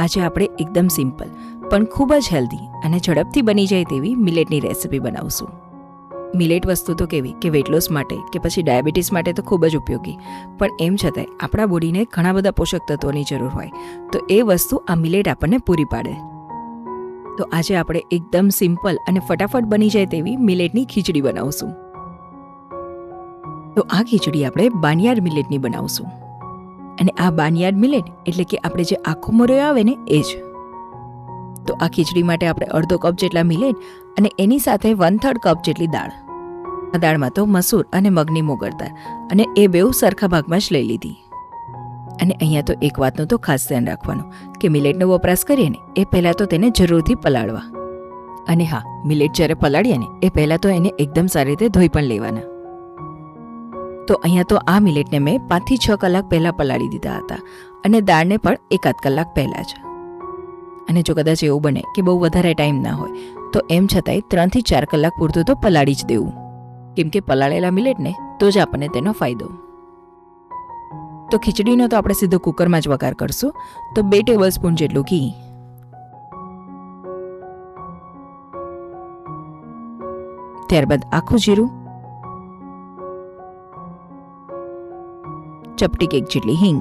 આજે આપણે એકદમ સિમ્પલ પણ ખૂબ જ હેલ્ધી અને ઝડપથી બની જાય તેવી મિલેટની રેસિપી બનાવશું. મિલેટ વસ્તુ તો કેવી કે વેટ લોસ માટે કે પછી ડાયાબિટીસ માટે તો ખૂબ જ ઉપયોગી, પણ એમ છતાંય આપણા બોડીને ઘણા બધા પોષક તત્વોની જરૂર હોય, તો એ વસ્તુ આ મિલેટ આપણને પૂરી પાડે. તો આજે આપણે એકદમ સિમ્પલ અને ફટાફટ બની જાય તેવી મિલેટની ખીચડી બનાવશું. તો આ ખીચડી આપણે બાર્નયાર્ડ મિલેટની બનાવશું. અને આ બાર્નયાર્ડ મિલેટ એટલે કે આપણે જે આખો મોરયો આવે ને એ જ. તો આ ખીચડી માટે આપણે અડધો કપ જેટલા મિલેટ અને એની સાથે 1/3 કપ જેટલી દાળ. આ દાળમાં તો મસૂર અને મગની મોગર દાળ, અને એ બેઉ સરખા ભાગમાં જ લઈ લીધી. અને અહીંયા તો એક વાતનું તો ખાસ ધ્યાન રાખવાનું કે મિલેટનો વપરાશ કરીએ ને એ પહેલાં તો તેને જરૂરથી પલાળવા. અને હા, મિલેટ જ્યારે પલાળીએ ને એ પહેલાં તો એને એકદમ સારી રીતે ધોઈ પણ લેવાના. તો અહીંયા તો આ મિલેટને મેં 5 થી 6 કલાક પહેલાં પલાળી દીધા હતા, અને દાળને પણ 1 કલાક પહેલાં જ. અને જો કદાચ એવું બને કે બહુ વધારે ટાઈમ ના હોય તો એમ છતાંય 3 થી 4 કલાક પૂરતું તો પલાળી જ દેવું, કેમ કે પલાળેલા મિલેટને તો જ આપણને તેનો ફાયદો. તો ખીચડીનો તો આપણે સીધો કુકરમાં જ વઘાર કરશું. તો 2 ટેબલસ્પૂન જેટલું ઘી, ત્યારબાદ આખું જીરું, ચપટી કેક જેટલી હિંગ,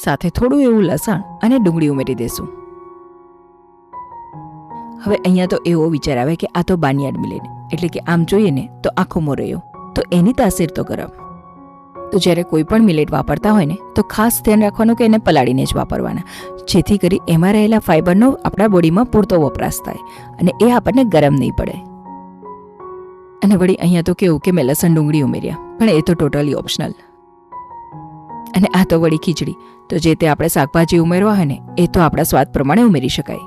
સાથે થોડું એવું લસણ અને ડુંગળી ઉમેરી દેશું. હવે અહીંયા તો એવો વિચાર આવે કે આ તો બાર્નયાર્ડ મિલેટ એટલે કે આમ જોઈએ ને તો આખો મોરયો, તો એની તાસીર તો ગરમ. તો જ્યારે કોઈ પણ મિલેટ વાપરતા હોય ને તો ખાસ ધ્યાન રાખવાનું કે એને પલાળીને જ વાપરવાના, જેથી કરી એમાં રહેલા ફાઈબરનો આપણા બોડીમાં પૂરતો વપરાશ થાય અને એ આપણને ગરમ નહીં પડે. અને વળી અહીંયા તો કેવું કે મેં લસણ ડુંગળી ઉમેર્યા, પણ એ તો ટોટલી ઓપ્શનલ. અને આ તો વળી ખીચડી, તો જે તે આપણે શાકભાજી ઉમેરવા હોય ને એ તો આપણા સ્વાદ પ્રમાણે ઉમેરી શકાય.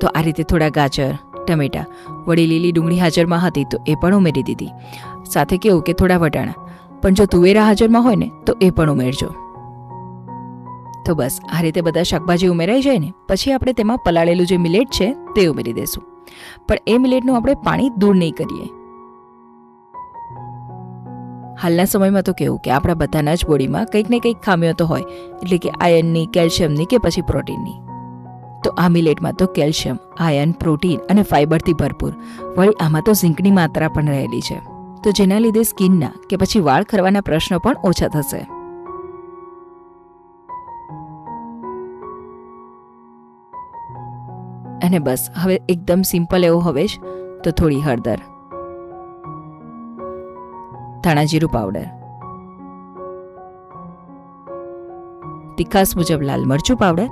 તો આ રીતે થોડા ગાજર, ટમેટા, વળી લીલી ડુંગળી હાજરમાં હતી તો એ પણ ઉમેરી દીધી. સાથે કેવું કે થોડા વટાણા, પણ જો તુવેરા હાજરમાં હોય ને તો એ પણ ઉમેરજો. તો બસ આ રીતે બધા શાકભાજી ઉમેરાઈ જાય ને પછી આપણે તેમાં પલાળેલું જે મિલેટ છે તે ઉમેરી દઈશું. પણ એ મિલેટનું આપણે પાણી દૂર નહીં કરીએ. હાલના સમયમાં તો કેવું કે આપણા બધાના જ બોડીમાં કંઈક ને કંઈક ખામીઓ તો હોય, એટલે કે આયર્નની, કેલ્શિયમની કે પછી પ્રોટીનની. તો આ મિલેટમાં તો કેલ્શિયમ, આયર્ન, પ્રોટીન અને ફાઈબરથી ભરપૂર, વળી આમાં તો ઝીંકની માત્રા પણ રહેલી છે, તો જેના લીધે સ્કિનના કે પછી વાળ ખરવાના પ્રશ્નો પણ ઓછા થશે. અને બસ હવે એકદમ સિમ્પલ એવો હવે જ તો થોડી હળદર, ધાણા જીરું પાવડર, તીખાસ મુજબ લાલ મરચું પાવડર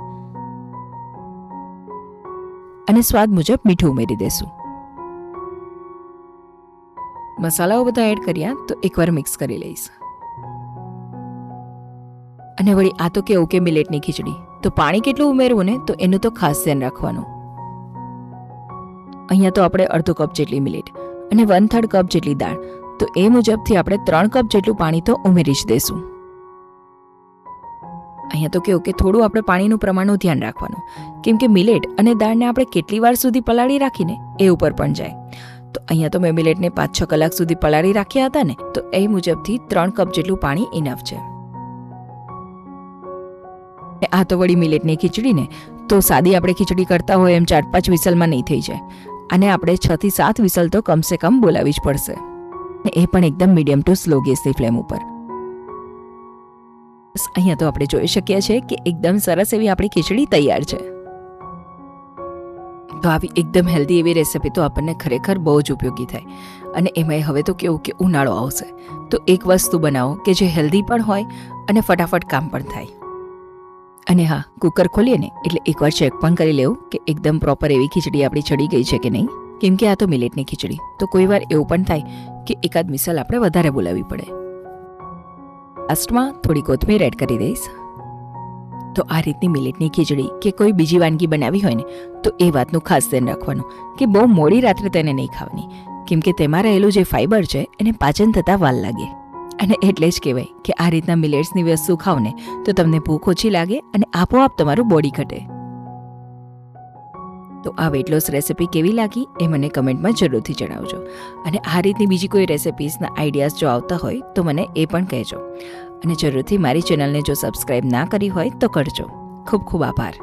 અને સ્વાદ મુજબ મીઠું ઉમેરી દેશું. મસાલાઓ બધા એડ કર્યા તો એકવાર મિક્સ કરી લઈશ. અને વળી આ તો કેવું કે મિલેટની ખીચડી, તો પાણી કેટલું ઉમેરવું ને તો એનું તો ખાસ ધ્યાન રાખવાનું. અહીંયા તો આપણે અડધો કપ જેટલી મિલેટ અને 1/3 કપ જેટલી દાળ, તો એ મુજબથી આપણે 3 કપ જેટલું પાણી તો ઉમેરી જ દેશું. અહીંયા તો કેવું કે થોડું આપણે પાણીનું પ્રમાણનું ધ્યાન રાખવાનું, કેમ કે મિલેટ અને દાળને આપણે કેટલી વાર સુધી પલાળી રાખીને એ ઉપર પણ જાય. તો અહીંયા તો મેં મિલેટને 5-6 કલાક સુધી પલાળી રાખ્યા હતા ને, તો એ મુજબથી 3 કપ જેટલું પાણી ઇનફ છે. આ તો વળી મિલેટની ખીચડીને તો સાદી આપણે ખીચડી કરતા હોય એમ 4-5 વિસલમાં નહીં થઈ જાય, અને આપણે 6 થી 7 વિસલ તો કમસે કમ બોલાવી જ પડશે, એ પણ એકદમ મીડિયમ ટુ સ્લો ગેસની ફ્લેમ ઉપર. અહીંયા તો આપણે જોઈ શકીએ છીએ કે એકદમ સરસ એવી આપણી ખીચડી તૈયાર છે. તો આવી એકદમ હેલ્ધી એવી રેસિપી તો આપણને ખરેખર બહુ જ ઉપયોગી થાય. અને એમાંય હવે તો કેવું કે ઉનાળો આવશે, તો એક વસ્તુ બનાવો કે જે હેલ્ધી પણ હોય અને ફટાફટ કામ પણ થાય. અને હા, કુકર ખોલીએ ને એટલે એકવાર ચેક પણ કરી લેવું કે એકદમ પ્રોપર એવી ખીચડી આપણી ચડી ગઈ છે કે નહીં, કેમ કે આ તો મિલેટની ખીચડી, તો કોઈ વાર એવું પણ થાય કે એકાદ મિસલ આપણે વધારે બોલાવવી પડે. લાસ્ટમાં થોડી કોથમીર એડ કરી દઈશ. તો આ રીતની મિલેટની ખીચડી કે કોઈ બીજી વાનગી બનાવી હોય ને તો એ વાતનું ખાસ ધ્યાન રાખવાનું કે બહુ મોડી રાત્રે તેને નહીં ખાવાની, કેમ કે તેમાં રહેલું જે ફાઈબર છે એને પાચન થતાં વાર લાગે. અને એટલે જ કહેવાય કે આ રીતના મિલેટ્સની વસ્તુ ખાવ ને તો તમને ભૂખ ઓછી લાગે અને આપોઆપ તમારું બોડી ઘટે. તો આ વેટ લોસ રેસિપી કેવી લાગી એ મને કમેન્ટમાં જરૂરથી જણાવજો. અને આ રીતની બીજી કોઈ રેસિપીઝના આઈડિયાઝ જો આવતા હોય તો મને એ પણ કહેજો. અને જરૂરથી મારી ચેનલને જો સબસ્ક્રાઈબ ના કરી હોય તો કરજો. ખૂબ ખૂબ આભાર.